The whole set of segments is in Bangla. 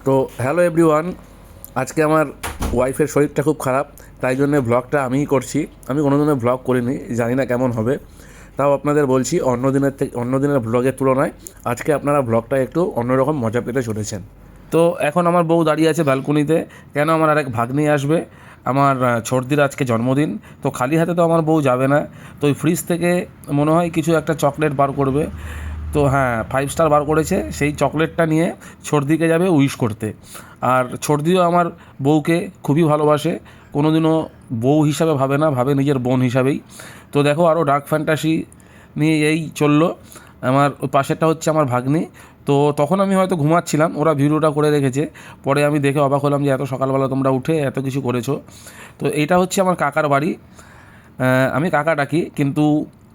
তো হ্যালো এভরিওয়ান, আজকে আমার ওয়াইফের শরীরটা খুব খারাপ, তাই জন্য ব্লগটা আমিই করছি। আমি কোনো দিনও ব্লগ করিনি, জানি না কেমন হবে। তাও আপনাদের বলছি, অন্য দিনের ব্লগের তুলনায় আজকে আপনারা ব্লগটা একটু অন্যরকম মজা পেতে চলেছেন। তো এখন আমার বউ দাঁড়িয়ে আছে ব্যালকনিতে, কেন আমার আরেক ভাগ্নি আসবে। আমার ছোটদির আজকে জন্মদিন, তো খালি হাতে তো আমার বউ যাবে না। তো ওই ফ্রিজ থেকে মনে হয় কিছু একটা চকলেট বার করবে। তো হ্যাঁ, 5 স্টার বার করেছে, সেই চকলেটটা নিয়ে ছোটদিকে যাবে উইশ করতে। আর ছোটদিও আমার বউকে খুবই ভালোবাসে, কোনোদিনও বউ হিসাবে ভাবে না, ভাবে নিজের বোন হিসাবেই। তো দেখো, আরও ডার্ক ফ্যান্টাসি নিয়ে এই চললো। আমার ওই পাশেরটা হচ্ছে আমার ভাগ্নি। তো তখন আমি হয়তো ঘুমাচ্ছিলাম, ওরা ভিডিওটা করে রেখেছে। পরে আমি দেখে অবাক হলাম যে এত সকালবেলা তোমরা উঠে এত কিছু করেছো। তো এইটা হচ্ছে আমার কাকার বাড়ি। আমি কাকা ডাকি, কিন্তু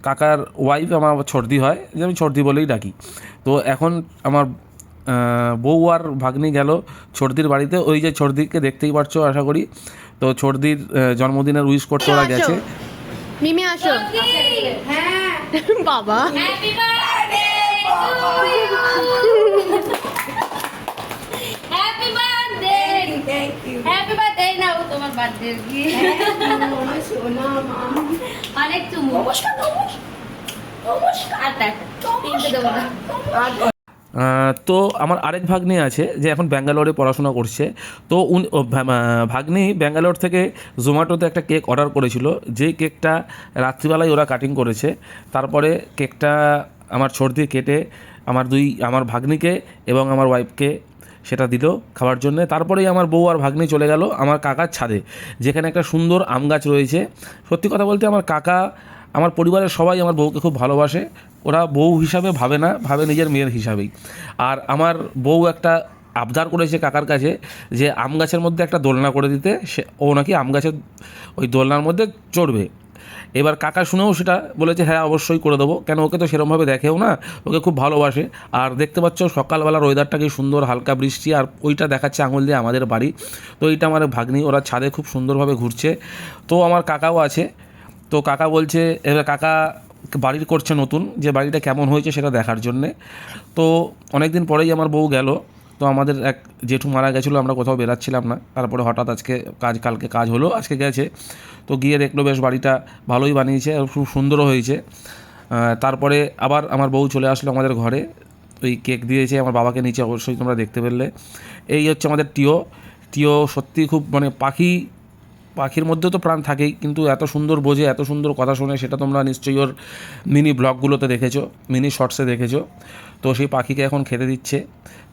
কাকার ওয়াইফ আমার ছর্দি হয়, যে আমি ছর্দি বলেই ডাকি। তো এখন আমার বউ আর ভাগ্নি গেল ছর্দির বাড়িতে। ওই যে ছর্দিকে দেখতেই পারছো আশা করি। তো ছর্দির জন্মদিনের উইশ করতে ওরা গেছে। মিমি আসো। হ্যাঁ বাবা happy birthday happy birthday thank you happy birthday নাও তোমার বার্থডে কি সোনা মা অনেক চুমু নমস্কার নমস্কার নমস্কার আটা তিনটে দেবো না তো আমার আরেক ভাগ্নি আছে যে এখন ব্যাঙ্গালোরে পড়াশোনা করছে। তো ভাগ্নি ব্যাঙ্গালোর থেকে জোম্যাটোতে একটা কেক অর্ডার করেছিল, যেই কেকটা রাত্রিবেলায় ওরা কাটিং করেছে। তারপরে কেকটা আমার ছর্দি কেটে আমার ভাগ্নিকে এবং আমার ওয়াইফকে সেটা দিল খাওয়ার জন্য। তারপরেই আমার বউ আর ভাগ্নি চলে গেল আমার কাকার ছাদে, যেখানে একটা সুন্দর আম গাছ রয়েছে। সত্যি কথা বলতে আমার কাকা, আমার পরিবারের সবাই আমার বউকে খুব ভালোবাসে। ওরা বউ হিসাবে ভাবে না, ভাবে নিজের মেয়ের হিসাবেই। আর আমার বউ একটা আবদার করেছে কাকার কাছে যে আম গাছের মধ্যে একটা দোলনা করে দিতে, ও নাকি আম গাছের ওই দোলনার মধ্যে চড়বে। এবার কাকা শুনেও সেটা বলেছে, হ্যাঁ অবশ্যই করে দেবো। কেন, ওকে তো সেরকমভাবে দেখেও না, ওকে খুব ভালোবাসে। আর দেখতে পাচ্ছ সকালবেলার ওয়েদারটা কি সুন্দর, হালকা বৃষ্টি, আর ওইটা দেখাচ্ছে আঙুল দিয়ে আমাদের বাড়ি। তো এইটা আমার ভাগ্নি, ওরা ছাদে খুব সুন্দরভাবে ঘুরছে। তো আমার কাকাও আছে। তো কাকা বলছে, এবার কাকা বাড়ির করছে নতুন, যে বাড়িটা কেমন হয়েছে সেটা দেখার জন্যে। তো অনেক দিন পরেই আমার বউ গেল। তো আমাদের এক জেঠু মারা গেছিলো, আমরা কোথাও বেরাচ্ছিলাম না। তারপরে হঠাৎ কালকে কাজ হলো, আজকে গেছে। তো গিয়ে দেখলো বেশ বাড়িটা ভালোই বানিয়েছে, আর খুব সুন্দরও হয়েছে। তারপরে আবার আমার বউ চলে আসলো আমাদের ঘরে, ওই কেক দিয়েছে আমার বাবাকে, নিচে অবশ্যই তোমরা দেখতে পেলে। এই হচ্ছে আমাদের টিও সত্যি খুব মানে পাখির মধ্যেও তো প্রাণ থাকেই, কিন্তু এত সুন্দর বোঝে, এত সুন্দর কথা শোনে, সেটা তোমরা নিশ্চয়ই ওর মিনি ব্লগগুলোতে দেখেছো, মিনি শর্টসে দেখেছো। তো সেই পাখিকে এখন খেতে দিচ্ছে,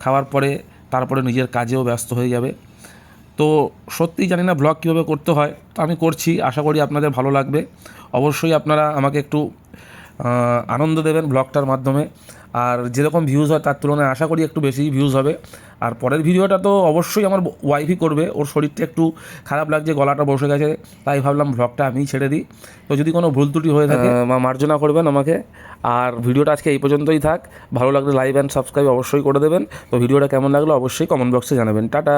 খাওয়ার পরে তারপরে নিজের কাজেও ব্যস্ত হয়ে যাবে। তো সত্যিই জানি না ব্লগ কীভাবে করতে হয়, তো আমি করছি, আশা করি আপনাদের ভালো লাগবে। অবশ্যই আপনারা আমাকে একটু আনন্দ দেবেন ব্লগটার মাধ্যমে। আর যেরকম ভিউজ হয় তার তুলনায় আশা করি একটু বেশি ভিউজ হবে। আর পরের ভিডিওটা তো অবশ্যই আমার ওয়াইফই করবে, ওর শরীরটা একটু খারাপ লাগছে, গলাটা বসে গেছে, তাই ভাবলাম ব্লগটা আমিই ছেড়ে দিই। তো যদি কোনো ভুল ত্রুটি হয়ে থাকে মার্জনা করবেন আমাকে। আর ভিডিওটা আজকে এই পর্যন্তই থাক। ভালো লাগলে লাইক অ্যান্ড সাবস্ক্রাইব অবশ্যই করে দেবেন। তো ভিডিওটা কেমন লাগলো অবশ্যই কমেন্ট বক্সে জানাবেন। টাটা।